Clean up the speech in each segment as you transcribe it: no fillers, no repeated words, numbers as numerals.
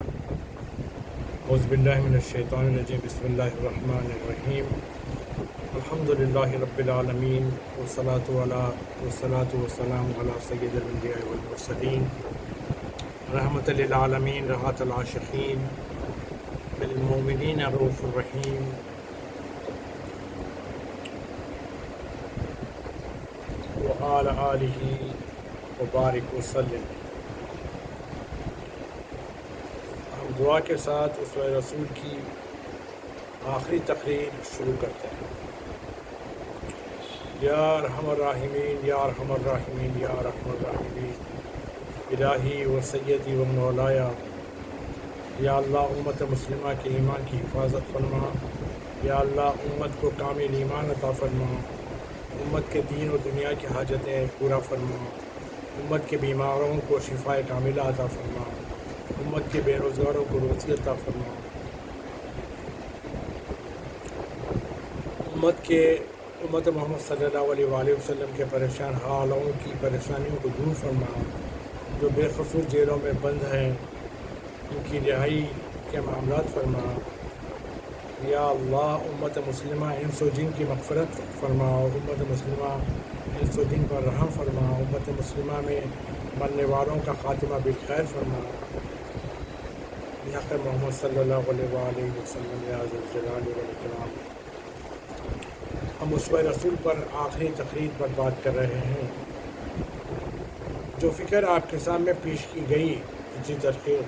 اعوذ باللہ من الشیطان الرجیم بسم اللہ الرحمن الرحیم الحمد للہ رب العالمین والصلاة والسلام علی سید الانبیاء والمرسلین رحمۃ للعالمین راحت العاشقین بالمؤمنین رؤوف الرحیم وعلی آلہ وبارک وسلم۔ ہم دعا کے ساتھ اسوہ رسول کی آخری تقریر شروع کرتے ہیں۔ یا ارحم الراحمین یا ارحم الراحمین یا ارحم الراحمین، الہی و سیدی و مولایا، یا اللہ امت مسلمہ کے ایمان کی حفاظت فرما، یا اللہ امت کو کامل ایمان عطا فرما، امت کے دین و دنیا کی حاجتیں پورا فرما، امت کے بیماروں کو شفاء کاملہ عطا فرما، امت کے بے روزگاروں کو روزی عطا فرما، امت محمد صلی اللہ علیہ وآلہ وسلم کے پریشان حالوں کی پریشانیوں کو دور فرما، جو بے خصوص جیلوں میں بند ہیں ان کی رہائی کے معاملات فرما، یا اللہ امت مسلمہ انس و جن کی مغفرت فرما، امت مسلمہ انس و جن پر رحم فرما، امت مسلمہ میں مرنے والوں کا خاتمہ بالخیر فرما، بحق محمد صلی اللہ علیہ وآلہ وسلم یا ذا الجلال والاکرام۔ ہم اسوہ رسول پر آخری تقریر پر بات کر رہے ہیں۔ جو فکر آپ کے سامنے پیش کی گئی پچھلی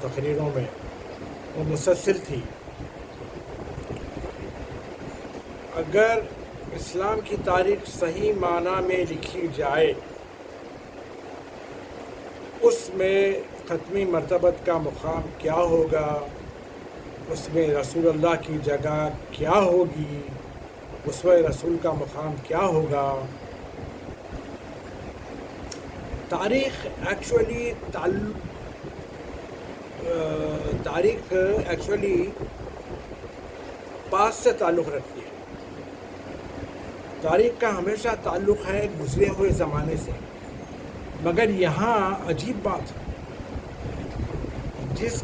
تقریروں میں وہ مسلسل تھی۔ اگر اسلام کی تاریخ صحیح معنی میں لکھی جائے، اس میں ختمی مرتبت کا مقام کیا ہوگا، اس میں رسول اللہ کی جگہ کیا ہوگی، اسوہ رسول کا مقام کیا ہوگا۔ تاریخ ایکچولی پاس سے تعلق رکھتی ہے۔ تاریخ کا ہمیشہ تعلق ہے گزرے ہوئے زمانے سے، مگر یہاں عجیب بات ہے، جس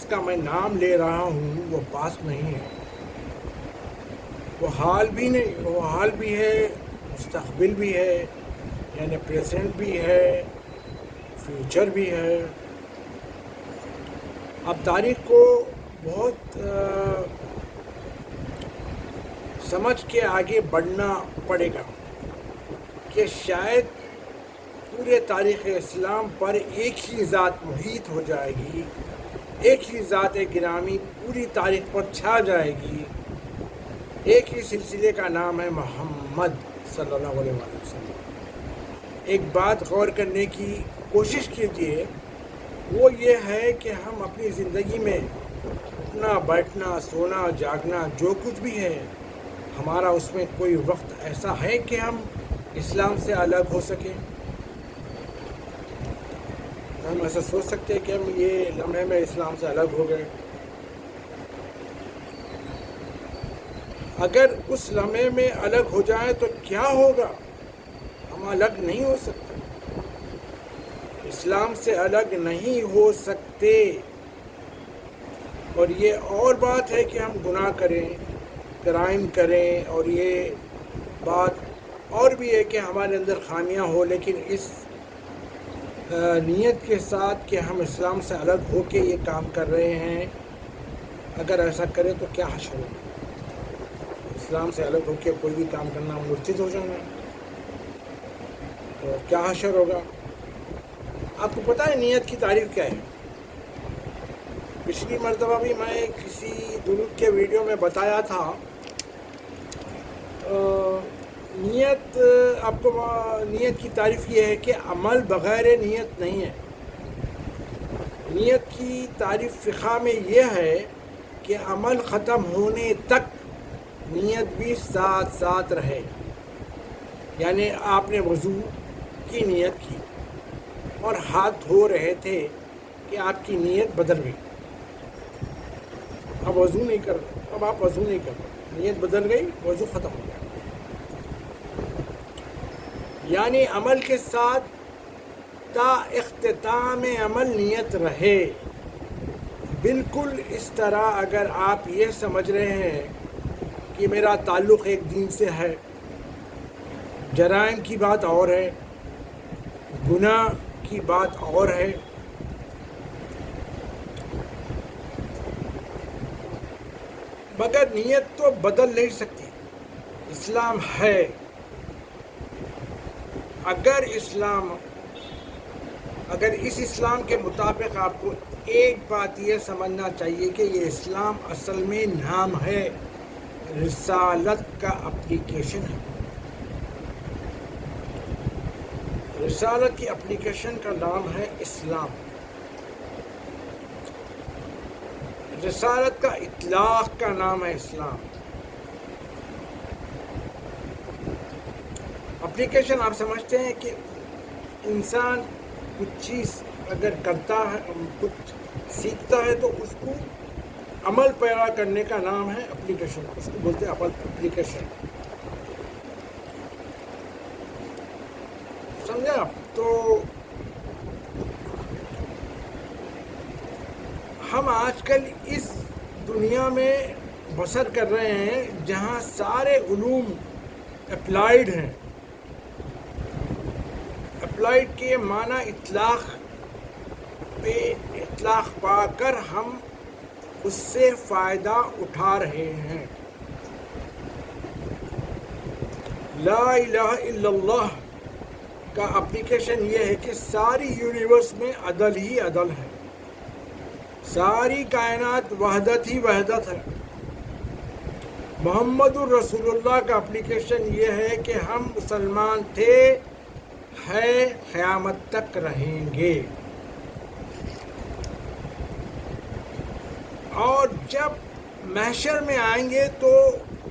کا میں نام لے رہا ہوں وہ پاس نہیں ہے، وہ حال بھی ہے، مستقبل بھی ہے، یعنی پریزنٹ بھی ہے، فیوچر بھی ہے۔ اب تاریخ کو بہت سمجھ کے آگے بڑھنا پڑے گا کہ شاید پورے تاریخ اسلام پر ایک ہی ذات محیط ہو جائے گی، ایک ہی ذات گرامی پوری تاریخ پر چھا جائے گی، ایک ہی سلسلے کا نام ہے محمد صلی اللہ علیہ وسلم۔ ایک بات غور کرنے کی کوشش کیجیے، وہ یہ ہے کہ ہم اپنی زندگی میں اٹھنا بیٹھنا سونا جاگنا جو کچھ بھی ہے ہمارا، اس میں کوئی وقت ایسا ہے کہ ہم اسلام سے الگ ہو سکیں؟ ہم ایسا سوچ سکتے ہیں کہ ہم یہ لمحے میں اسلام سے الگ ہو گئے؟ اگر اس لمحے میں الگ ہو جائیں تو کیا ہوگا؟ ہم الگ نہیں ہو سکتے، اسلام سے الگ نہیں ہو سکتے۔ اور یہ اور بات ہے کہ ہم گناہ کریں، کرائم کریں، اور یہ بات اور بھی ہے کہ ہمارے اندر خامیاں ہو، لیکن اس نیت کے ساتھ کہ ہم اسلام سے الگ ہو کے یہ کام کر رہے ہیں، اگر ایسا کریں تو کیا حشر ہوگا؟ اسلام سے الگ ہو کے کوئی بھی کام کرنا مرتد ہو جانا، تو کیا حشر ہوگا؟ آپ کو پتہ ہے نیت کی تعریف کیا ہے؟ پچھلی مرتبہ بھی میں کسی درود کے ویڈیو میں بتایا تھا، نیت آپ کو نیت کی تعریف یہ ہے کہ عمل بغیر نیت نہیں ہے۔ نیت کی تعریف فقہ میں یہ ہے کہ عمل ختم ہونے تک نیت بھی ساتھ ساتھ رہے، یعنی آپ نے وضو کی نیت کی اور ہاتھ دھو رہے تھے کہ آپ کی نیت بدل گئی، اب آپ وضو نہیں کر رہے، نیت بدل گئی، وضو ختم ہو گیا۔ یعنی عمل کے ساتھ تا اختتام عمل نیت رہے، بالکل اس طرح اگر آپ یہ سمجھ رہے ہیں کہ میرا تعلق ایک دین سے ہے، جرائم کی بات اور ہے، گناہ کی بات اور ہے، مگر نیت تو بدل نہیں سکتی۔ اسلام ہے، اگر اس اسلام کے مطابق آپ کو ایک بات یہ سمجھنا چاہیے کہ یہ اسلام اصل میں نام ہے، رسالت کا اپلیکیشن ہے۔ رسالت کی اپلیکیشن کا نام ہے اسلام۔ رسالت کا اطلاق کا نام ہے اسلام۔ اپلیکیشن آپ سمجھتے ہیں کہ انسان کچھ چیز اگر کرتا ہے، کچھ سیکھتا ہے تو اس کو عمل پیرا کرنے کا نام ہے اپلیکیشن، اس کو بولتے ہیں اپلیکیشن۔ سمجھے آپ؟ تو ہم آج کل اس دنیا میں بسر کر رہے ہیں جہاں سارے علوم اپلائیڈ ہیں۔ اپلائیڈ کے معنی اطلاق پا کر ہم اس سے فائدہ اٹھا رہے ہیں۔ لا الہ الا اللہ کا اپلیکیشن یہ ہے کہ ساری یونیورس میں عدل ہی عدل ہے، ساری کائنات وحدت ہی وحدت ہے۔ محمد الرسول اللہ کا اپلیکیشن یہ ہے کہ ہم مسلمان تھے، ہے، قیامت تک رہیں گے، اور جب محشر میں آئیں گے تو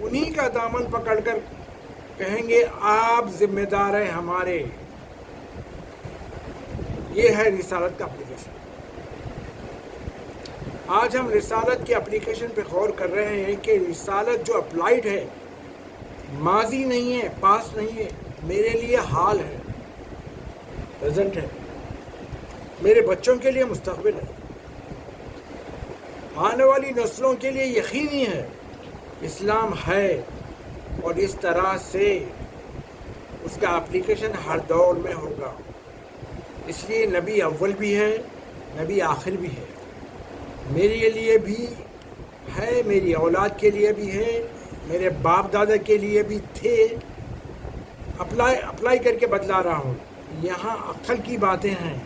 انہی کا دامن پکڑ کر کہیں گے آپ ذمہ دار ہیں ہمارے۔ یہ ہے رسالت کا اپلیکیشن۔ آج ہم رسالت کی اپلیکیشن پہ غور کر رہے ہیں کہ رسالت جو اپلائیڈ ہے، ماضی نہیں ہے، پاسٹ نہیں ہے، میرے لیے حال ہے، پریزنٹ ہے، میرے بچوں کے لیے مستقبل ہے، آنے والی نسلوں کے لیے یقینی ہے۔ اسلام ہے، اور اس طرح سے اس کا اپلیکیشن ہر دور میں ہوگا۔ اس لیے نبی اول بھی ہے، نبی آخر بھی ہے، میرے لیے بھی ہے، میری اولاد کے لیے بھی ہے، میرے باپ دادا کے لیے بھی تھے۔ اپلائی کر کے بتلا رہا ہوں۔ یہاں عقل کی باتیں ہیں،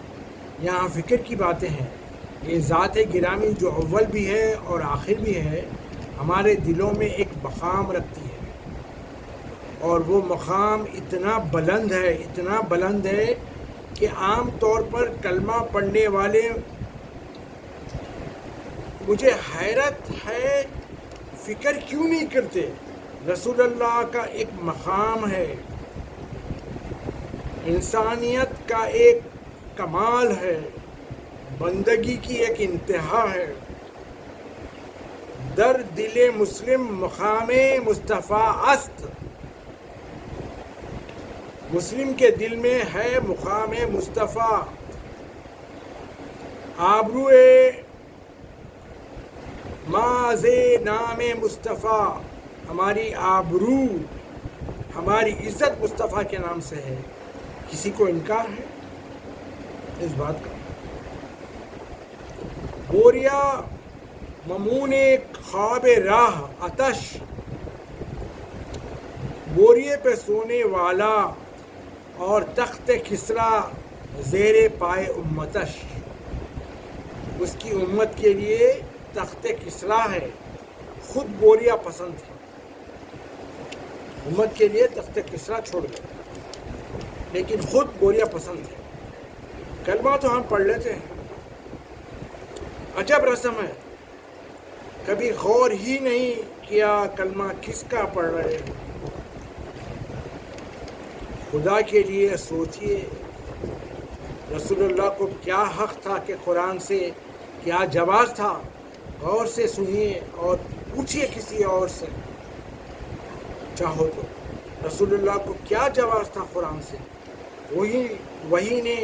یہاں فکر کی باتیں ہیں۔ یہ ذات گرامی جو اول بھی ہے اور آخر بھی ہے، ہمارے دلوں میں ایک مقام رکھتی ہے، اور وہ مقام اتنا بلند ہے کہ عام طور پر کلمہ پڑھنے والے، مجھے حیرت ہے فکر کیوں نہیں کرتے۔ رسول اللہ کا ایک مقام ہے، انسانیت کا ایک کمال ہے، بندگی کی ایک انتہا ہے۔ در دل مسلم مقام مصطفیٰ است، مسلم کے دل میں ہے مقام مصطفیٰ۔ آبروئے ماز نام مصطفیٰ، ہماری آبرو، ہماری عزت مصطفیٰ کے نام سے ہے۔ کسی کو انکار ہے اس بات کا؟ بوریا ممون خواب راہ آتش، بوریے پہ سونے والا اور تخت کسریٰ زیر پائے امتش۔ اس کی امت کے لیے تخت کسریٰ ہے، خود بوریا پسند ہے، امت کے لیے تخت کسریٰ چھوڑ گئے لیکن خود بوریا پسند ہے۔ کلمہ تو ہم پڑھ لیتے ہیں، عجب رسم ہے، کبھی غور ہی نہیں کیا کلمہ کس کا پڑھ رہے ہیں۔ خدا کے لیے سوچئے، رسول اللہ کو کیا حق تھا کہ قرآن سے کیا جواز تھا؟ غور سے سنیے اور پوچھئے کسی اور سے چاہو تو، رسول اللہ کو کیا جواز تھا قرآن سے؟ وہی نے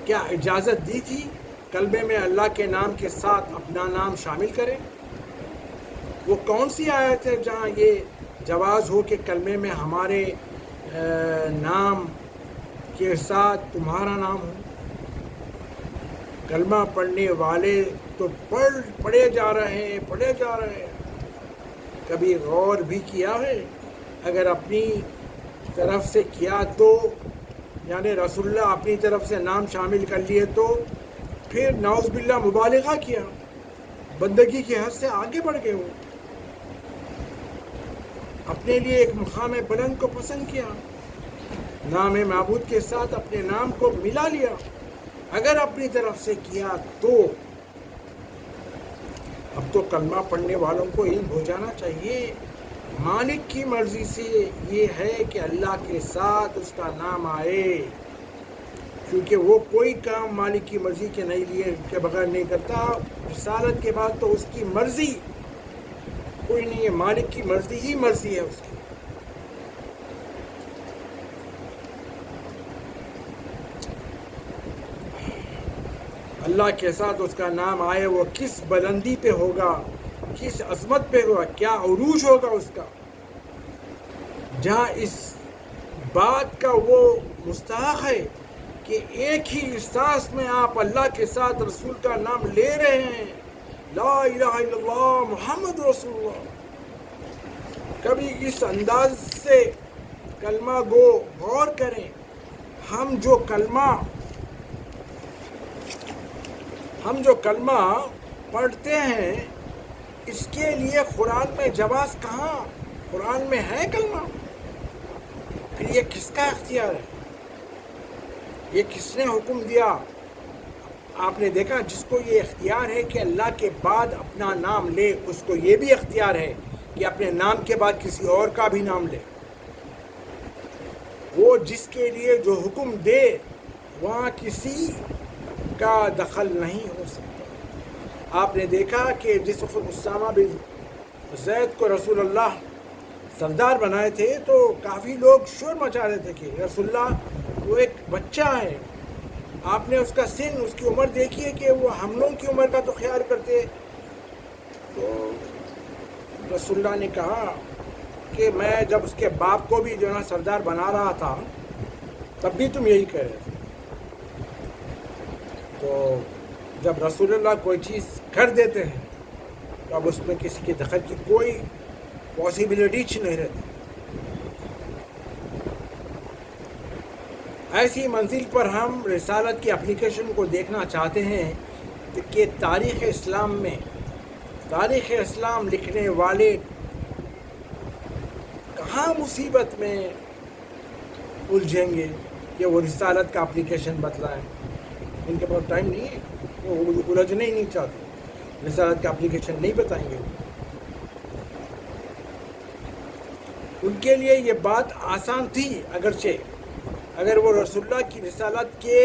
کیا اجازت دی تھی کلمے میں اللہ کے نام کے ساتھ اپنا نام شامل کریں؟ وہ کون سی آیت ہے جہاں یہ جواز ہو کہ کلمے میں ہمارے نام کے ساتھ تمہارا نام ہو؟ کلمہ پڑھنے والے تو پڑھے جا رہے ہیں. کبھی غور بھی کیا ہے؟ اگر اپنی طرف سے کیا تو یعنی رسول اللہ اپنی طرف سے نام شامل کر لیے تو پھر نعوذ باللہ مبالغہ کیا، بندگی کی حد سے آگے بڑھ گئے ہو، اپنے لیے ایک مقام بلند کو پسند کیا، نام معبود کے ساتھ اپنے نام کو ملا لیا. اگر اپنی طرف سے کیا تو اب تو کلمہ پڑھنے والوں کو علم ہو جانا چاہیے مالک کی مرضی سے یہ ہے کہ اللہ کے ساتھ اس کا نام آئے، کیونکہ وہ کوئی کام مالک کی مرضی کے نہیں لیے کے بغیر نہیں کرتا. رسالت کے بعد تو اس کی مرضی کوئی نہیں ہے، مالک کی مرضی ہی مرضی ہے اس کی. اللہ کے ساتھ اس کا نام آئے، وہ کس بلندی پہ ہوگا، کس عظمت پہ ہوگا، کیا عروج ہوگا اس کا، جہاں اس بات کا وہ مستحق ہے کہ ایک ہی سانس میں آپ اللہ کے ساتھ رسول کا نام لے رہے ہیں، لا الہ الا اللہ محمد رسول اللہ. کبھی اس انداز سے کلمہ گو غور کریں. ہم جو کلمہ پڑھتے ہیں اس کے لیے قرآن میں جواز کہاں؟ قرآن میں ہے کلمہ؟ پھر یہ کس کا اختیار ہے؟ یہ کس نے حکم دیا؟ آپ نے دیکھا جس کو یہ اختیار ہے کہ اللہ کے بعد اپنا نام لے، اس کو یہ بھی اختیار ہے کہ اپنے نام کے بعد کسی اور کا بھی نام لے. وہ جس کے لیے جو حکم دے وہاں کسی کا دخل نہیں ہو سکتا. آپ نے دیکھا کہ جس وقت اسامہ بن زید کو رسول اللہ سردار بنائے تھے تو کافی لوگ شور مچا رہے تھے کہ رسول اللہ وہ ایک بچہ ہے، آپ نے اس کا سن، اس کی عمر دیکھی ہے کہ وہ ہم لوگوں کی عمر کا تو خیال کرتے. تو رسول اللہ نے کہا کہ میں جب اس کے باپ کو بھی جو ہے نا سردار بنا رہا تھا تب بھی تم یہی کہہ رہے تھے. تو جب رسول اللہ کوئی چیز کر دیتے ہیں تو اب اس میں کسی کے دخل کی کوئی پاسبلٹی نہیں رہتی. ایسی منزل پر ہم رسالت کی اپلیکیشن کو دیکھنا چاہتے ہیں کہ تاریخ اسلام لکھنے والے کہاں مصیبت میں الجھیں گے کہ وہ رسالت کا اپلیکیشن بتلائیں. ان کے پاس ٹائم نہیں ہے، وہ الجھنے ہی نہیں چاہتے، رسالت کا اپلیکیشن نہیں بتائیں گے. ان کے لیے یہ بات آسان تھی، اگرچہ اگر وہ رسول اللہ کی رسالت کے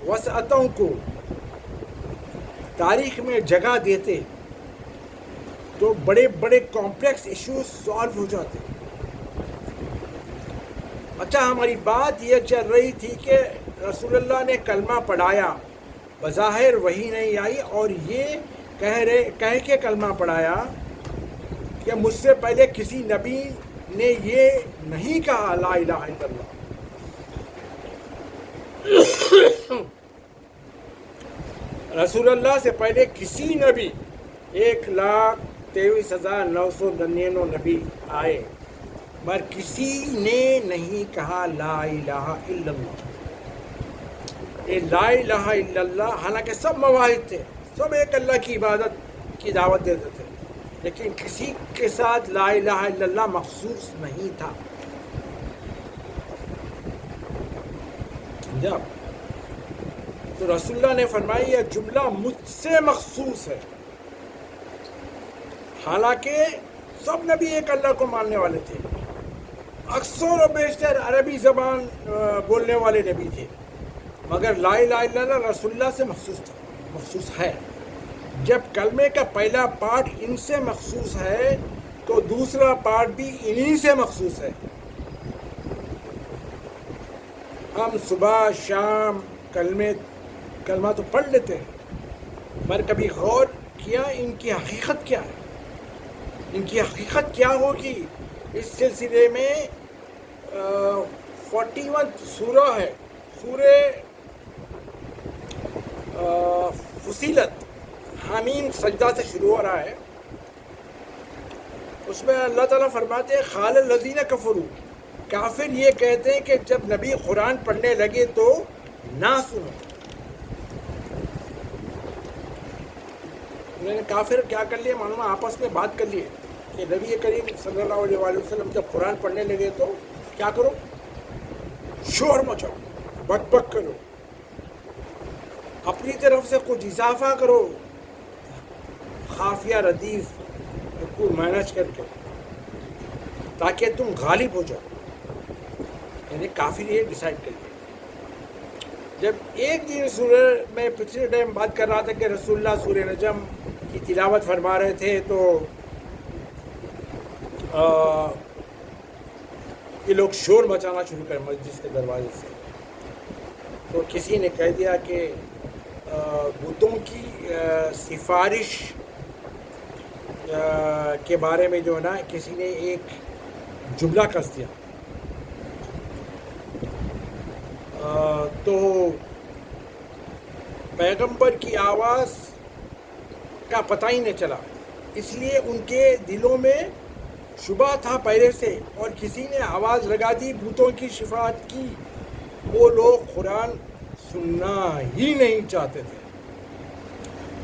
وسعتوں کو تاریخ میں جگہ دیتے تو بڑے بڑے کمپلیکس ایشوز سالو ہو جاتے. اچھا، ہماری بات یہ چل رہی تھی کہ رسول اللہ نے کلمہ پڑھایا، بظاہر وحی نہیں آئی، اور یہ کہہ کے کلمہ پڑھایا کہ مجھ سے پہلے کسی نبی نے یہ نہیں کہا لا الہ الا اللہ. رسول اللہ سے پہلے کسی نبی 1,23,999 نبی آئے مگر کسی نے نہیں کہا لا الہ الا اللہ. یہ لا الہ الا اللہ حالانکہ سب مواحد تھے، سب ایک اللہ کی عبادت کی دعوت دیتے تھے، لیکن کسی کے ساتھ لا الہ الا اللہ مخصوص نہیں تھا. جب تو رسول اللہ نے فرمایا یہ جملہ مجھ سے مخصوص ہے، حالانکہ سب نبی ایک اللہ کو ماننے والے تھے، اکثر و بیشتر عربی زبان بولنے والے نبی تھے، مگر لا الہ الا اللہ رسول اللہ سے مخصوص ہے. جب کلمے کا پہلا پارٹ ان سے مخصوص ہے تو دوسرا پارٹ بھی انہی سے مخصوص ہے. ہم صبح شام کلمہ تو پڑھ لیتے ہیں، پر کبھی غور کیا ان کی حقیقت کیا ہے؟ ان کی حقیقت کیا ہوگی؟ اس سلسلے میں 41 سورہ ہے، سورہ فصیلت، حمیم سجدہ سے شروع ہو رہا ہے. اس میں اللہ تعالیٰ فرماتے ہیں قال الذین کفروا، کافر یہ کہتے ہیں کہ جب نبی قرآن پڑھنے لگے تو نہ سنو. انہوں نے کافر کیا کر لیا معلوم ہے؟ آپس میں بات کر لیے کہ نبی کریم صلی اللہ علیہ وآلہ وسلم جب قرآن پڑھنے لگے تو کیا کرو؟ شور مچاؤ، بک بک کرو، اپنی طرف سے کچھ اضافہ کرو، خافیہ ردیف کو مینج کر کے، تاکہ تم غالب ہو جاؤ. یعنی کافر یہ ڈیسائیڈ کر لیا. جب ایک دن سورہ میں پچھلے ٹائم بات کر رہا تھا کہ رسول اللہ سورہ نجم کی تلاوت فرما رہے تھے تو یہ لوگ شور مچانا شروع کر مسجد کے دروازے سے. تو کسی نے کہہ دیا کہ بتوں کی سفارش کے بارے میں جو ہے نا کسی نے ایک جملہ کس دیا. تو پیغمبر کی آواز کا پتہ ہی نہیں چلا، اس لیے ان کے دلوں میں شبہ تھا پہلے سے، اور کسی نے آواز لگا دی بتوں کی شفاعت کی. وہ لوگ قرآن سننا ہی نہیں چاہتے تھے،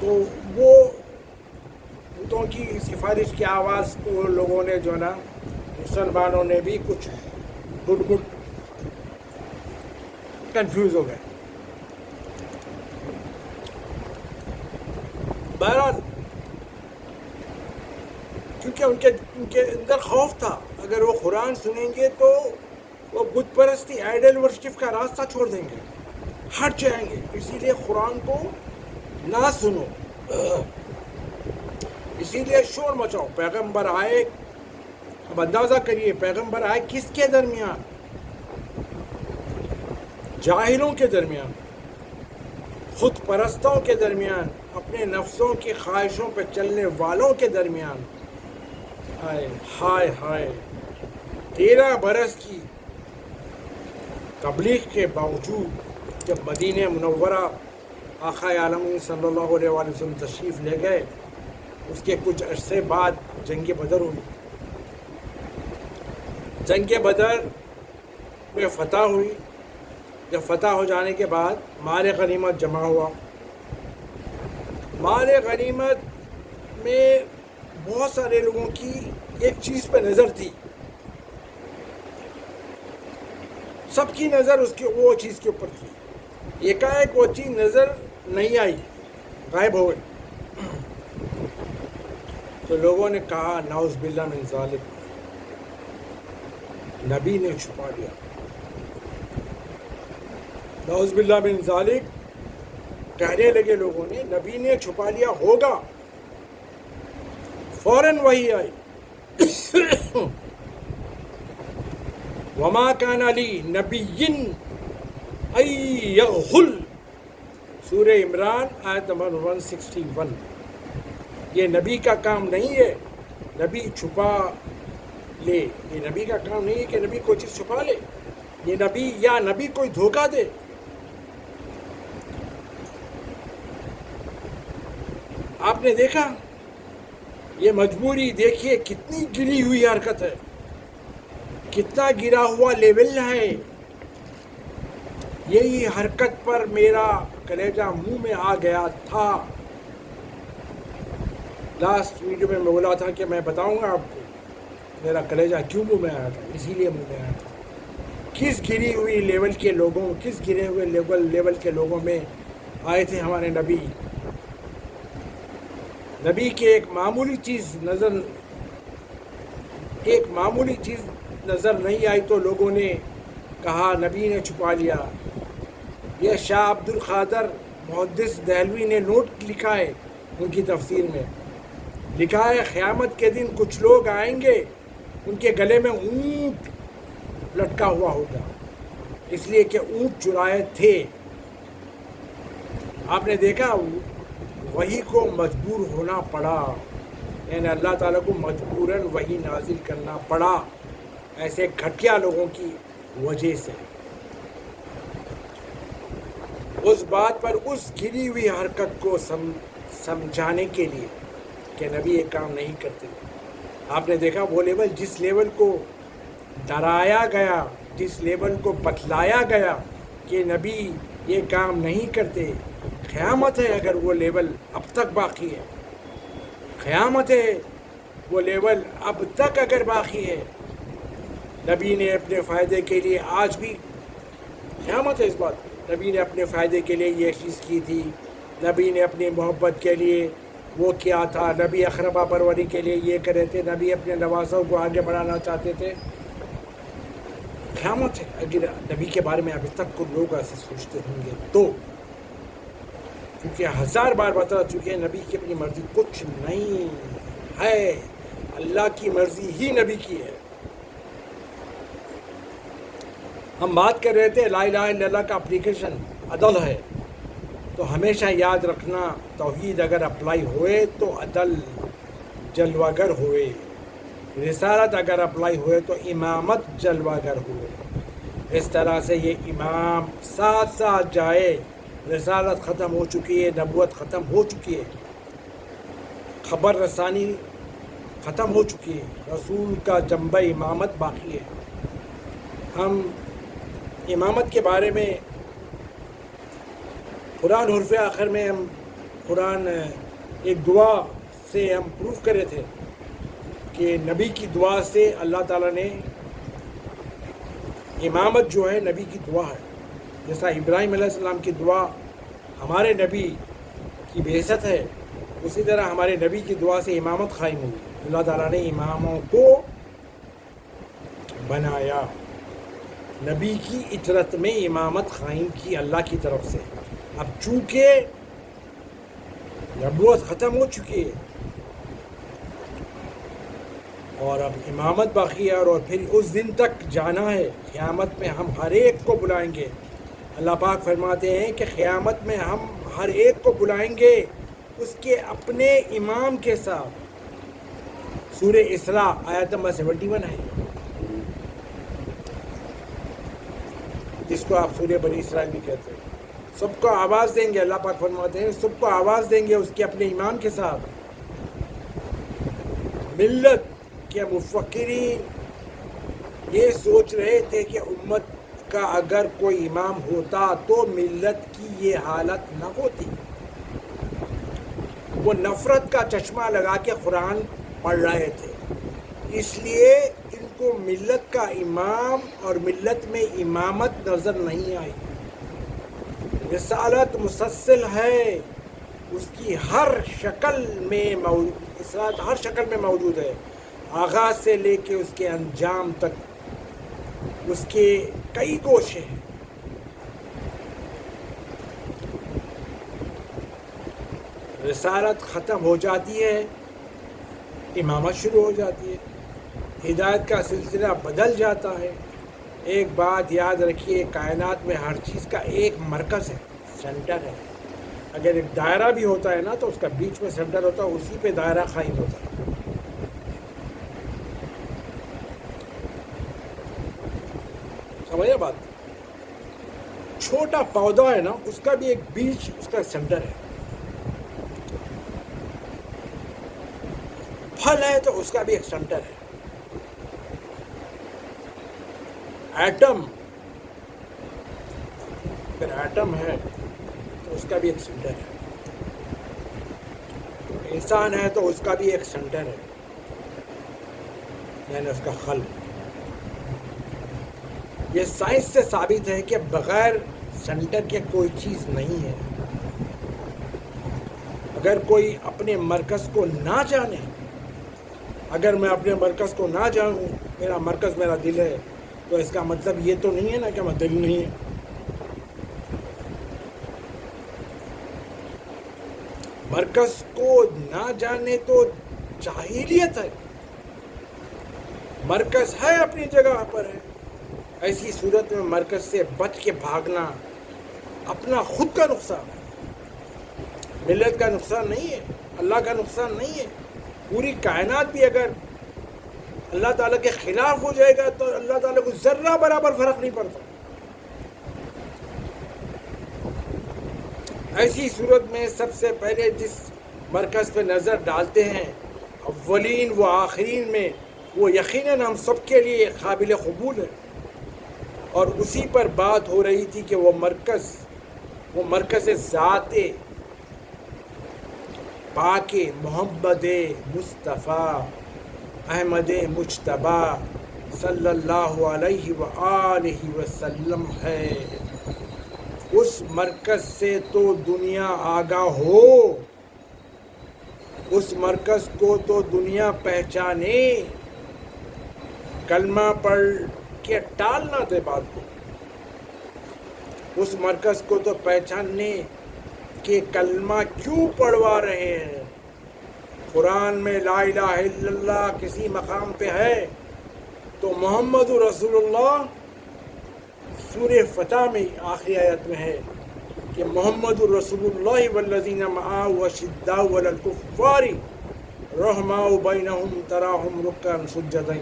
تو وہ بتوں کی سفارش کی آواز کو لوگوں نے جو نا مسلمانوں نے بھی کچھ گٹ کنفیوز ہو گئے. بہرحال کیونکہ ان کے اندر خوف تھا، اگر وہ قرآن سنیں گے تو وہ بت پرستی آئیڈل ورشپ کا راستہ چھوڑ دیں گے، ہٹ جائیں گے. اسی لیے قرآن کو نہ سنو، اسی لیے شور مچاؤ. پیغمبر آئے، اب اندازہ کریے پیغمبر آئے کس کے درمیان؟ جاہلوں کے درمیان، خود پرستوں کے درمیان، اپنے نفسوں کی خواہشوں پہ چلنے والوں کے درمیان. ہائے ہائے ہائے، 13 برس کی تبلیغ کے باوجود جب مدینہ منورہ آقا عالمین صلی اللہ علیہ وآلہ وسلم تشریف لے گئے، اس کے کچھ عرصے بعد جنگ بدر ہوئی. جنگ بدر میں فتح ہوئی. جب فتح ہو جانے کے بعد مال غنیمت جمع ہوا. مال غنیمت میں بہت سارے لوگوں کی ایک چیز پہ نظر تھی، سب کی نظر اس کی وہ چیز کے اوپر تھی. ایک وہ چیز نظر نہیں آئی، غائب ہو گئی. تو لوگوں نے کہا نعوذ باللہ من ذالک، نبی نے چھپا لیا. نعوذ باللہ من ذالک کہنے لگے لوگوں نے، نبی نے چھپا لیا ہوگا. فوراً وحی آئی وما کان علی نبی ان یغل، سورہ عمران آیت نمبر 161. یہ نبی کا کام نہیں ہے نبی چھپا لے، یہ نبی کا کام نہیں ہے کہ نبی کوئی چیز چھپا لے. یہ نبی یا نبی کوئی دھوکہ دے. آپ نے دیکھا یہ مجبوری، دیکھیے کتنی گری ہوئی حرکت ہے، کتنا گرا ہوا لیول ہے. یہی حرکت پر میرا کلیجہ منہ میں آ گیا تھا. لاسٹ ویڈیو میں بولا تھا کہ میں بتاؤں گا آپ کو میرا کلیجہ کیوں منہ میں آیا تھا، اسی لیے منہ میں آیا تھا. کس گری ہوئی لیول کے لوگوں، کس گرے ہوئے لیول کے لوگوں میں آئے تھے ہمارے نبی. نبی کی ایک معمولی چیز نظر نہیں آئی تو لوگوں نے کہا نبی نے چھپا لیا. یہ شاہ عبد القادر محدث دہلوی نے نوٹ لکھا ہے، ان کی تفسیر میں لکھا ہے قیامت کے دن کچھ لوگ آئیں گے، ان کے گلے میں اونٹ لٹکا ہوا ہوگا، اس لیے کہ اونٹ چرائے تھے. آپ نے دیکھا وحی کو مجبور ہونا پڑا، یعنی اللہ تعالیٰ کو مجبوراً وحی نازل کرنا پڑا ایسے گھٹیا لوگوں کی وجہ سے، اس بات پر اس گری ہوئی حرکت کو سمجھانے کے لیے کہ نبی یہ کام نہیں کرتے۔ آپ نے دیکھا وہ لیول، جس لیول کو ڈرایا گیا، جس لیول کو بتلایا گیا کہ نبی یہ کام نہیں کرتے، قیامت ہے اگر وہ لیول اب تک باقی ہے، قیامت ہے وہ لیول اب تک اگر باقی ہے، نبی نے اپنے فائدے کے لیے آج بھی، قیامت ہے اس بات، نبی نے اپنے فائدے کے لیے یہ چیز کی تھی، نبی نے اپنی محبت کے لیے وہ کیا تھا، نبی اقربا پروری کے لیے یہ کرے تھے، نبی اپنے نوازوں کو آگے بڑھانا چاہتے تھے، قیامت ہے اگر نبی کے بارے میں ابھی تک کچھ لوگ ایسے سوچتے ہوں گے تو، کیونکہ 1000 بار بتا چکے ہیں نبی کی اپنی مرضی کچھ نہیں ہے، اللہ کی مرضی ہی نبی کی ہے۔ ہم بات کر رہے تھے لا الہ الا اللہ کا اپلیکیشن عدل ہے، تو ہمیشہ یاد رکھنا توحید اگر اپلائی ہوئے تو عدل جلوہ گر ہوئے، رسالت اگر اپلائی ہوئے تو امامت جلوہ گر ہوئے۔ اس طرح سے یہ امام ساتھ ساتھ جائے، رسالت ختم ہو چکی ہے، نبوت ختم ہو چکی ہے، خبر رسانی ختم ہو چکی ہے، رسول کا جنبہ امامت باقی ہے۔ ہم امامت کے بارے میں قرآن حرف آخر میں ہم قرآن ایک دعا سے ہم پروف کرے تھے کہ نبی کی دعا سے اللہ تعالیٰ نے امامت جو ہے نبی کی دعا ہے، جیسا ابراہیم علیہ السلام کی دعا ہمارے نبی کی بعثت ہے، اسی طرح ہمارے نبی کی دعا سے امامت قائم ہوئی، اللہ تعالیٰ نے اماموں کو بنایا، نبی کی اطرت میں امامت قائم کی اللہ کی طرف سے۔ اب چونکہ نبوت ختم ہو چکی ہے اور اب امامت باقی ہے، اور پھر اس دن تک جانا ہے، قیامت میں ہم ہر ایک کو بلائیں گے۔ اللہ پاک فرماتے ہیں کہ قیامت میں ہم ہر ایک کو بلائیں گے اس کے اپنے امام کے ساتھ۔ سورہ اسراء آیت نمبر 71 ہے، جس کو آپ سورہ بنی اسرائیل بھی کہتے ہیں۔ سب کو آواز دیں گے، اللہ پاک فرماتے ہیں سب کو آواز دیں گے اس کے اپنے امام کے ساتھ۔ ملت کے مفکرین یہ سوچ رہے تھے کہ امت کا اگر کوئی امام ہوتا تو ملت کی یہ حالت نہ ہوتی، وہ نفرت کا چشمہ لگا کے قرآن پڑھ رہے تھے، اس لیے ان کو ملت کا امام اور ملت میں امامت نظر نہیں آئی۔ رسالت مسلسل ہے، اس کی ہر شکل میں رسالت ہر شکل میں موجود ہے، آغاز سے لے کے اس کے انجام تک، اس کے کئی گوشے ہیں۔ رسالت ختم ہو جاتی ہے، امامت شروع ہو جاتی ہے، ہدایت کا سلسلہ بدل جاتا ہے۔ ایک بات یاد رکھیے، کائنات میں ہر چیز کا ایک مرکز ہے، سینٹر ہے۔ اگر ایک دائرہ بھی ہوتا ہے نا تو اس کا بیچ میں سینٹر ہوتا ہے، اسی پہ دائرہ قائم ہوتا ہے۔ سمجھے بات؟ چھوٹا پودا ہے نا، اس کا بھی ایک بیچ، اس کا سینٹر ہے۔ پھل ہے تو اس کا بھی ایک سینٹر ہے۔ ایٹم، اگر ایٹم ہے تو اس کا بھی ایک سینٹر ہے۔ انسان ہے تو اس کا بھی ایک سینٹر ہے، یعنی اس کا قلب۔ یہ سائنس سے ثابت ہے کہ بغیر سینٹر کے کوئی چیز نہیں ہے۔ اگر کوئی اپنے مرکز کو نہ جانے، اگر میں اپنے مرکز کو نہ جانوں، میرا مرکز میرا دل ہے، تو اس کا مطلب یہ تو نہیں ہے نا کہ میں دل نہیں ہے۔ مرکز کو نہ جانے تو جاہلیت ہے، مرکز ہے اپنی جگہ پر ہے۔ ایسی صورت میں مرکز سے بچ کے بھاگنا اپنا خود کا نقصان ہے۔ ملت کا نقصان نہیں ہے، اللہ کا نقصان نہیں ہے. پوری کائنات بھی اگر اللہ تعالیٰ کے خلاف ہو جائے گا تو اللہ تعالیٰ کو ذرہ برابر فرق نہیں پڑتا. ایسی صورت میں سب سے پہلے جس مرکز پہ نظر ڈالتے ہیں اولین و آخرین میں، وہ یقیناً ہم سب کے لیے قابل قبول ہے. اور اسی پر بات ہو رہی تھی کہ وہ مرکز ذات پاک محمد مصطفیٰ احمد مجتبیٰ صلی اللہ علیہ وآلہ وسلم ہے. اس مرکز سے تو دنیا آگاہ ہو، اس مرکز کو تو دنیا پہچانے. کلمہ پڑھ کے ٹالنا دے بات کو. اس مرکز کو تو پہچاننے کہ کلمہ کیوں پڑھوا رہے ہیں. قرآن میں لا الہ الا اللہ کسی مقام پہ ہے تو محمد رسول اللہ سورہ فتح میں آخری آیت میں ہے کہ محمد رسول اللہ والذین معہ اشداء علی الکفار رحماء بینہم تراہم رکعا سجدا.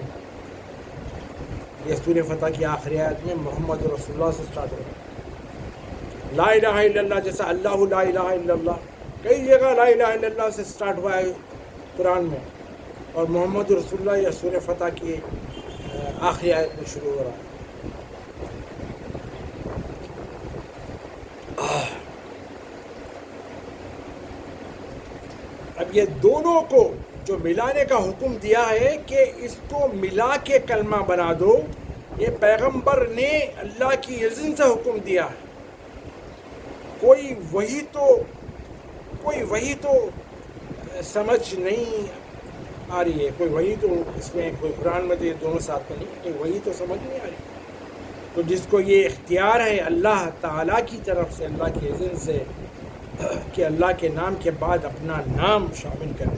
یہ سورہ فتح کی آخری آیت میں محمد رسول اللہ سے اسٹارٹ ہو رہا ہے. لا الہ الا اللہ جیسا اللہ لا الہ الا اللہ، کئی جگہ لا الہ الا اللہ سے اسٹارٹ ہوا ہے قرآن میں، اور محمد رسول اللہ یا سورہ فتح کی آخری آیت میں شروع ہو رہا ہے. اب یہ دونوں کو جو ملانے کا حکم دیا ہے کہ اس کو ملا کے کلمہ بنا دو، یہ پیغمبر نے اللہ کی اذن سے حکم دیا ہے. کوئی وہی تو سمجھ نہیں آ رہی ہے، کوئی وہی تو اس میں کوئی قرآن میں تو یہ دونوں ساتھ میں نہیں، کوئی وہی تو سمجھ نہیں آ رہی. تو جس کو یہ اختیار ہے اللہ تعالیٰ کی طرف سے، اللہ کی اذن سے، کہ اللہ کے نام کے بعد اپنا نام شامل کرے،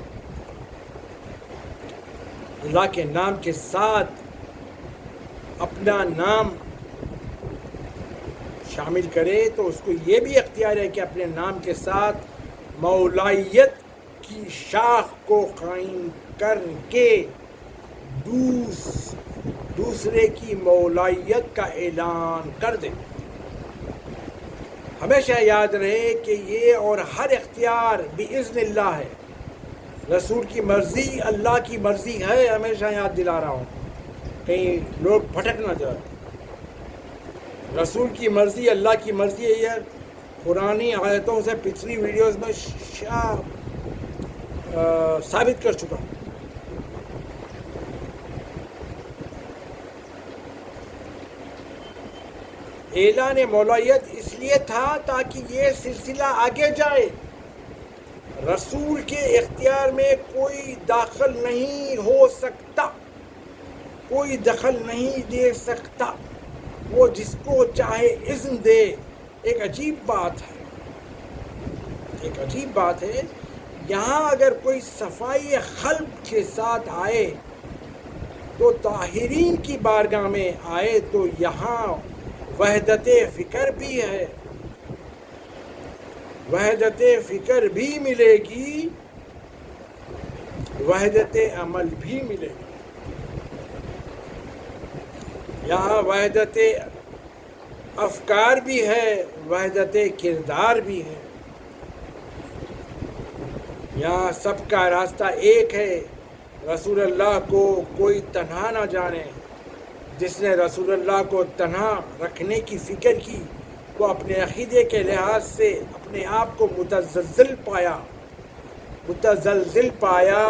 اللہ کے نام کے ساتھ اپنا نام شامل کرے، تو اس کو یہ بھی اختیار ہے کہ اپنے نام کے ساتھ مولائیت کی شاخ کو قائم کر کے دوسرے کی مولائیت کا اعلان کر دے. ہمیشہ یاد رہے کہ یہ اور ہر اختیار بِإِذْنِ اللہ ہے. رسول کی مرضی اللہ کی مرضی ہے، ہمیشہ یاد دلا رہا ہوں کہیں لوگ بھٹک نہ جائے. رسول کی مرضی اللہ کی مرضی ہے. یہ قرآنی آیتوں سے پچھلی ویڈیوز میں ثابت کر چکا ہوں. اعلان مولائیت اس لیے تھا تاکہ یہ سلسلہ آگے جائے. رسول کے اختیار میں کوئی داخل نہیں ہو سکتا، کوئی دخل نہیں دے سکتا، وہ جس کو چاہے اذن دے. ایک عجیب بات ہے یہاں اگر کوئی صفائی قلب کے ساتھ آئے تو طاہرین کی بارگاہ میں آئے تو یہاں وحدت فکر بھی ہے، وحدت فکر بھی ملے گی، وحدت عمل بھی ملے گی. یہاں وحدت افکار بھی ہے، وحدت کردار بھی ہے. یہاں سب کا راستہ ایک ہے. رسول اللہ کو کوئی تنہا نہ جانے. جس نے رسول اللہ کو تنہا رکھنے کی فکر کی وہ اپنے عقیدے کے لحاظ سے اپنے آپ کو متزلزل پایا.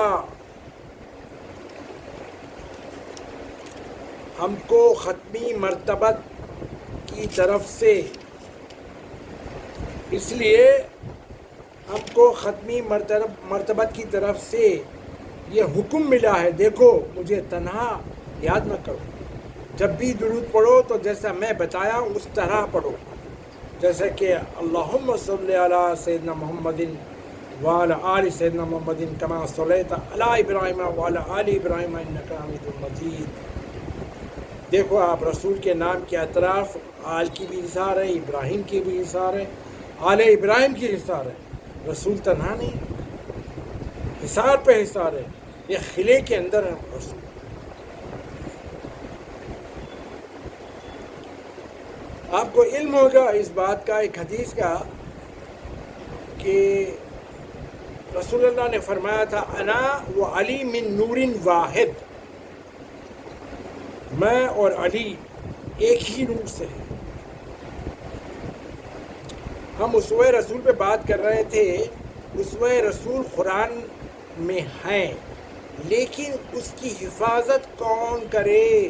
ہم کو ختمی مرتبت کی طرف سے، اس لیے ہم کو ختمی مرتبت کی طرف سے یہ حکم ملا ہے، دیکھو مجھے تنہا یاد نہ کرو. جب بھی درود پڑھو تو جیسا میں بتایا اس طرح پڑھو، جیسے کہ اللہم صلی علی سیدنا محمد وعلی آل سیدنا محمد کما صلیت علی ابراہیم وعلی آل ابراہیم انک حمید مجید. دیکھو آپ رسول کے نام کے اطراف آل کی بھی اظہار ہے، ابراہیم کی بھی اظہار ہے، آل ابراہیم کی اظہار ہے. رسول تنہا نہیں، حصار پہ حصار ہے، یہ خلے کے اندر ہے رسول۔ آپ کو علم ہوگا اس بات کا، ایک حدیث کا، کہ رسول اللہ نے فرمایا تھا انا و علی من نور واحد، میں اور علی ایک ہی نور سے ہیں۔ ہم اسوہ رسول پہ بات کر رہے تھے، اسوہ رسول قرآن میں ہیں، لیکن اس کی حفاظت کون کرے؟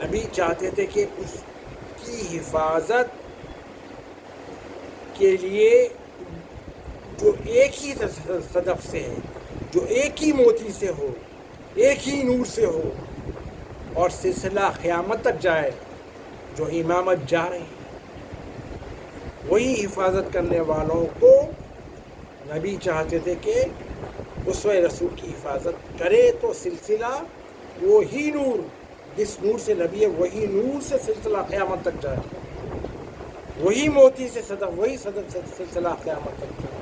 نبی چاہتے تھے کہ اس کی حفاظت کے لیے جو ایک ہی صدف سے ہے، جو ایک ہی موتی سے ہو، ایک ہی نور سے ہو، اور سلسلہ قیامت تک جائے، جو امامت جا رہی ہے، وہی حفاظت کرنے والوں کو نبی چاہتے تھے کہ اسوہ رسول کی حفاظت کرے، تو سلسلہ وہی نور، جس نور سے نبی ہے وہی نور سے سلسلہ قیامت تک جائے، وہی موتی سے صدف، وہی صدف سے سلسلہ قیامت تک جائے۔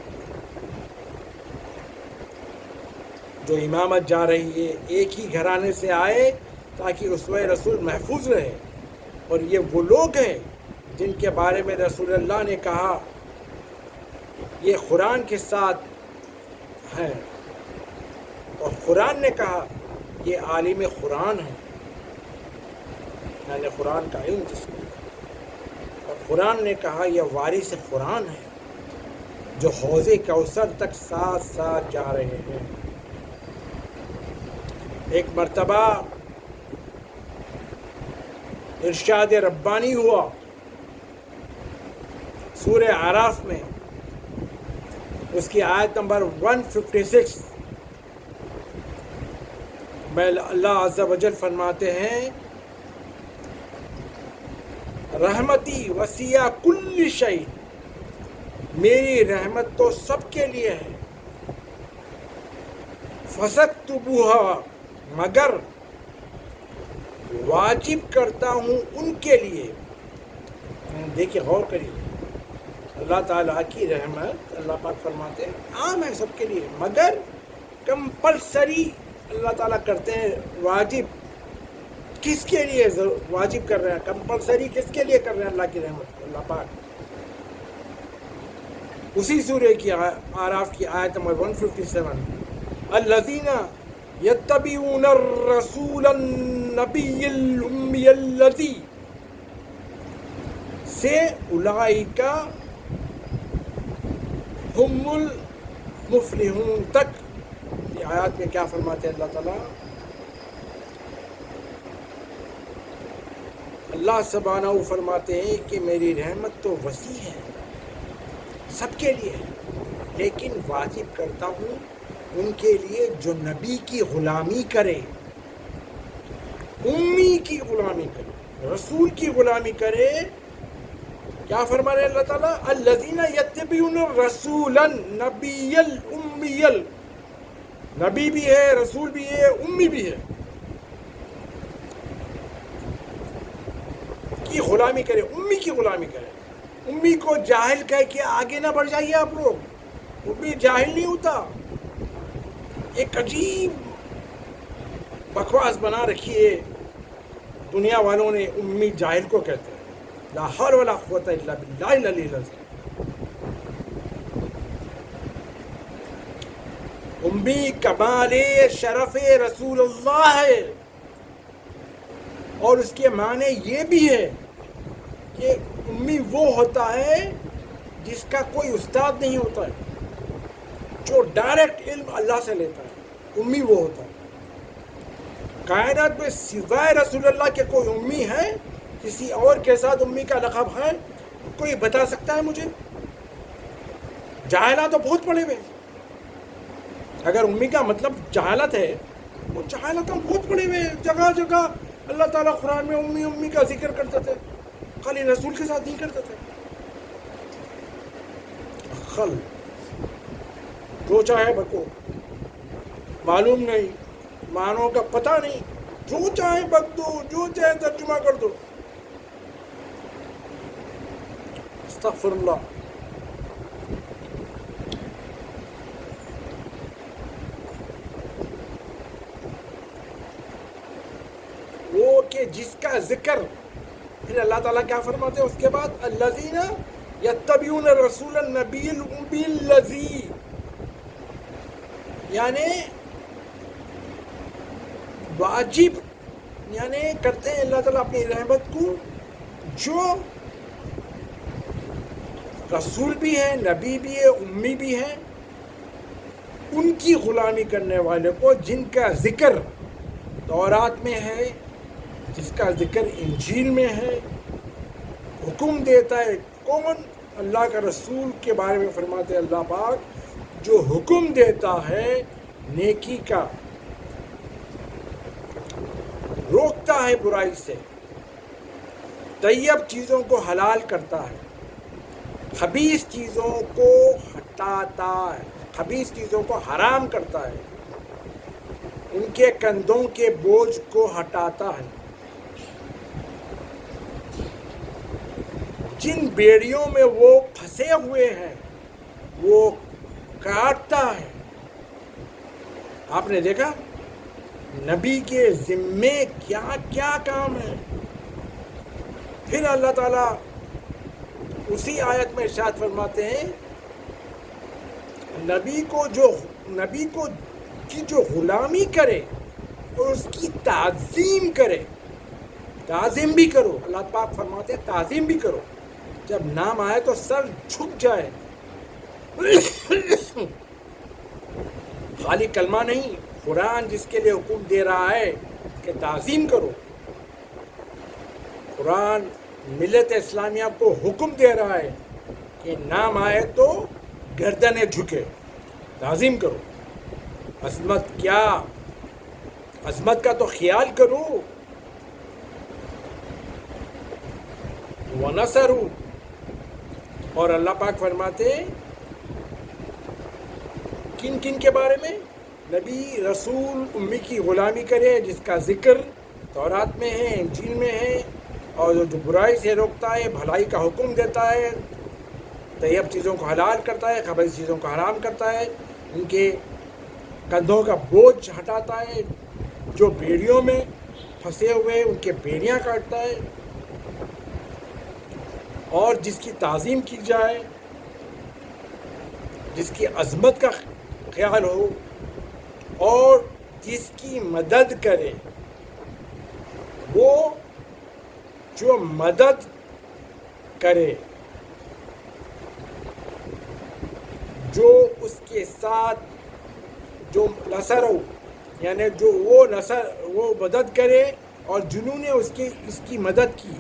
جو امامت جا رہی ہے ایک ہی گھرانے سے آئے تاکہ اسوہ رسول محفوظ رہے، اور یہ وہ لوگ ہیں جن کے بارے میں رسول اللہ نے کہا یہ قرآن کے ساتھ ہیں، اور قرآن نے کہا یہ عالم قرآن ہے، یعنی قرآن کا علم جس کو، اور قرآن نے کہا یہ وارث قرآن ہے جو حوض کوثر تک ساتھ ساتھ جا رہے ہیں۔ ایک مرتبہ ارشاد ربانی ہوا سورہ اعراف میں، اس کی آیت نمبر 156 میں اللہ عز و جل فرماتے ہیں رحمتی وسیع کل شیء، میری رحمت تو سب کے لیے ہے، فسکتبوہا، مگر واجب کرتا ہوں ان کے لیے۔ دیکھیے غور کریے، اللہ تعالیٰ کی رحمت اللہ پاک فرماتے ہیں عام ہے سب کے لیے، مگر کمپلسری اللہ تعالیٰ کرتے ہیں، واجب کس کے لیے واجب کر رہے ہیں، کمپلسری کس کے لیے کر رہے ہیں اللہ کی رحمت، اللہ پاک۔ اسی سورہ کی اعراف کی آیت نمبر 157، الذین یتبعون الرسول النبی الامی الذی سے اولئک ہم المفلحون تک۔ یہ آیات میں کیا فرماتے ہیں اللہ تعالیٰ؟ اللہ سبحانہ فرماتے ہیں کہ میری رحمت تو وسیع ہے، سب کے لیے ہے، لیکن واجب کرتا ہوں ان کے لیے جو نبی کی غلامی کرے، امی کی غلامی کرے، رسول کی غلامی کرے۔ کیا فرما رہے اللہ تعالیٰ؟ الذین یتبعون الرسول النبی الامی، نبی بھی ہے، رسول بھی ہے، امی بھی ہے، کی غلامی کرے، امی کی غلامی کرے۔ امی کو جاہل کہہ کے آگے نہ بڑھ جائیے آپ لوگ، امی جاہل نہیں ہوتا، ایک عجیب بکواس بنا رکھی ہے دنیا والوں نے، امی جاہل کو کہتے ہیں۔ لا حول ولا قوت الا باللہ العلی العظیم۔ امی کمال شرف رسول اللہ ہے، اور اس کے معنی یہ بھی ہے کہ امی وہ ہوتا ہے جس کا کوئی استاد نہیں ہوتا ہے، جو ڈائریکٹ علم اللہ سے لیتا ہے، امی وہ ہوتا ہے۔ کائنات میں سوائے رسول اللہ کے کوئی امی ہے؟ کسی اور کے ساتھ امی کا لقب ہے؟ کوئی بتا سکتا ہے مجھے؟ جاہلہ تو بہت پڑے ہوئے، اگر امی کا مطلب جہالت ہے، وہ جہالت ہم بہت پڑے ہوئے، جگہ جگہ اللہ تعالیٰ قرآن میں امی امی کا ذکر کرتے تھے، خالی رسول کے ساتھ نہیں کرتے تھے۔ خل جو چاہے بکو، معلوم نہیں، معنوں کا پتہ نہیں، جو چاہے بک دو، جو چاہے ترجمہ کر دو۔ استغفر اللہ. وہ کہ جس کا ذکر، پھر اللہ تعالیٰ کیا فرماتے ہیں اس کے بعد؟ الذین یتبعون الرسول النبی الامی الذی، یعنی واجب یعنی کرتے ہیں اللہ تعالیٰ اپنی رحمت کو، جو رسول بھی ہے، نبی بھی ہے، امی بھی ہے، ان کی غلامی کرنے والے کو، جن کا ذکر تورات میں ہے، جس کا ذکر انجیل میں ہے. حکم دیتا ہے کون؟ اللہ کا رسول کے بارے میں فرماتے ہیں اللہ پاک، جو حکم دیتا ہے نیکی کا، روکتا ہے برائی سے، طیب چیزوں کو حلال کرتا ہے، خبیث چیزوں کو ہٹاتا ہے، خبیث چیزوں کو حرام کرتا ہے، ان کے کندھوں کے بوجھ کو ہٹاتا ہے، جن بیڑیوں میں وہ پھنسے ہوئے ہیں وہ کاٹتا ہے. آپ نے دیکھا نبی کے ذمے کیا کیا کام ہے. پھر اللہ تعالیٰ اسی آیت میں ارشاد فرماتے ہیں نبی کو کی جو غلامی کرے اور اس کی تعظیم کرے، تعظیم بھی کرو. اللہ پاک فرماتے ہیں تعظیم بھی کرو، جب نام آئے تو سر جھک جائے. خالی کلمہ نہیں، قرآن جس کے لیے حکم دے رہا ہے کہ تعظیم کرو. قرآن ملت اسلامیہ کو حکم دے رہا ہے کہ نام آئے تو گردنیں جھکے، تعظیم کرو. عظمت کیا، عظمت کا تو خیال کرو. وَنَصَرُوا، اور اللہ پاک فرماتے ہیں کن کن کے بارے میں؟ نبی رسول امی کی غلامی کرے، جس کا ذکر تورات میں ہے، انجیل میں ہے، اور جو برائی سے روکتا ہے، بھلائی کا حکم دیتا ہے، طیب چیزوں کو حلال کرتا ہے، خبیث چیزوں کو حرام کرتا ہے، ان کے کندھوں کا بوجھ ہٹاتا ہے، جو بیڑیوں میں پھنسے ہوئے ان کے بیڑیاں کاٹتا ہے، اور جس کی تعظیم کی جائے، جس کی عظمت کا خیال ہو، اور جس کی مدد کرے. وہ جو مدد کرے، جو اس کے ساتھ جو نصر ہو، یعنی جو وہ مدد کرے اور جنہوں نے اس کی مدد کی.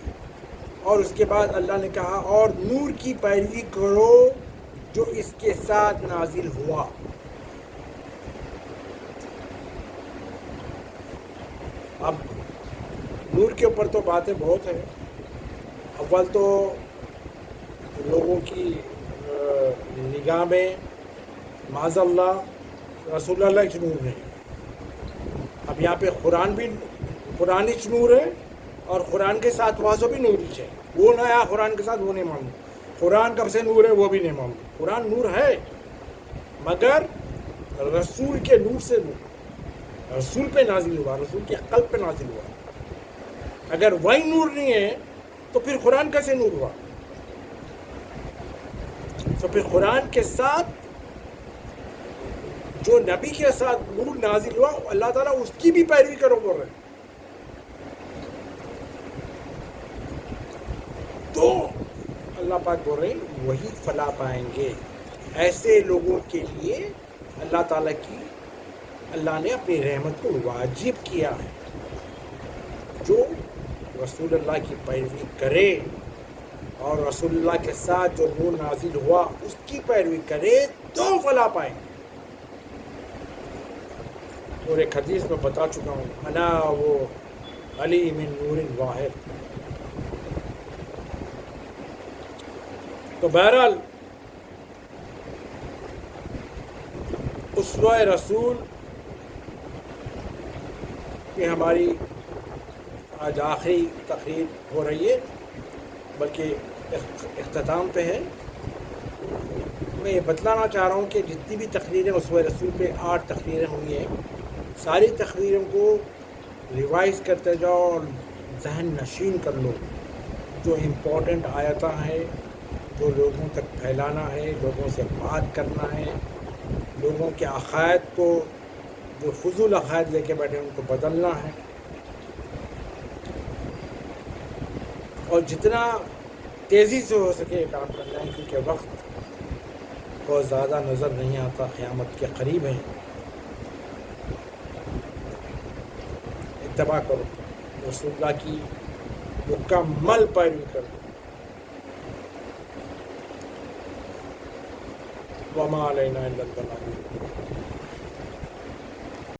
اور اس کے بعد اللہ نے کہا اور نور کی پیروی کرو جو اس کے ساتھ نازل ہوا. اب نور کے اوپر تو باتیں بہت ہیں. اول تو لوگوں کی نگاہ میں معاذ اللہ رسول اللہ کی نور نہیں. اب یہاں پہ قرآن ہی نور ہے، اور قرآن کے ساتھ واسو بھی نور ہی ہے. وہ نہ آیا قرآن کے ساتھ، وہ نہیں معلوم. قرآن کب سے نور ہے وہ بھی نہیں معلوم. قرآن نور ہے مگر رسول کے نور سے نور، رسول پہ نازل ہوا، رسول کے قلب پہ نازل ہوا. اگر وہی نور نہیں ہے تو پھر قرآن کیسے نور ہوا؟ تو پھر قرآن کے ساتھ جو نبی کے ساتھ نور نازل ہوا، اللہ تعالیٰ اس کی بھی پیروی کرو بول رہے ہیں. تو اللہ پاک بول رہے ہیں وہی فلاح پائیں گے. ایسے لوگوں کے لیے اللہ نے اپنی رحمت کو واجب کیا ہے. جو رسول اللہ کی پیروی کرے اور رسول اللہ کے ساتھ جو نور نازل ہوا اس کی پیروی کرے تو فلاح پائیں گے. اور ایک حدیث میں بتا چکا ہوں، انا وہ علی من نور واحد. تو بہرحال اسوہ رسول کی ہماری آج آخری تقریر ہو رہی ہے، بلکہ اختتام پہ ہے. میں یہ بتلانا چاہ رہا ہوں کہ جتنی بھی تقریریں اسوہ رسول پہ 8 تقریریں ہوئی ہیں، ساری تقریروں کو ریوائز کرتے جاؤ اور ذہن نشین کر لو. جو امپورٹنٹ آیتیں ہیں، جو لوگوں تک پھیلانا ہے، لوگوں سے بات کرنا ہے، لوگوں کے عقائد کو، جو فضول عقائد لے کے بیٹھے ان کو بدلنا ہے. اور جتنا تیزی سے ہو سکے کام کرنا ہے، کیونکہ وقت بہت زیادہ نظر نہیں آتا، قیامت کے قریب ہے. اتباع کرو، رسول اللہ کی مکمل پیروی کرو. وما علینا الا البلاغ.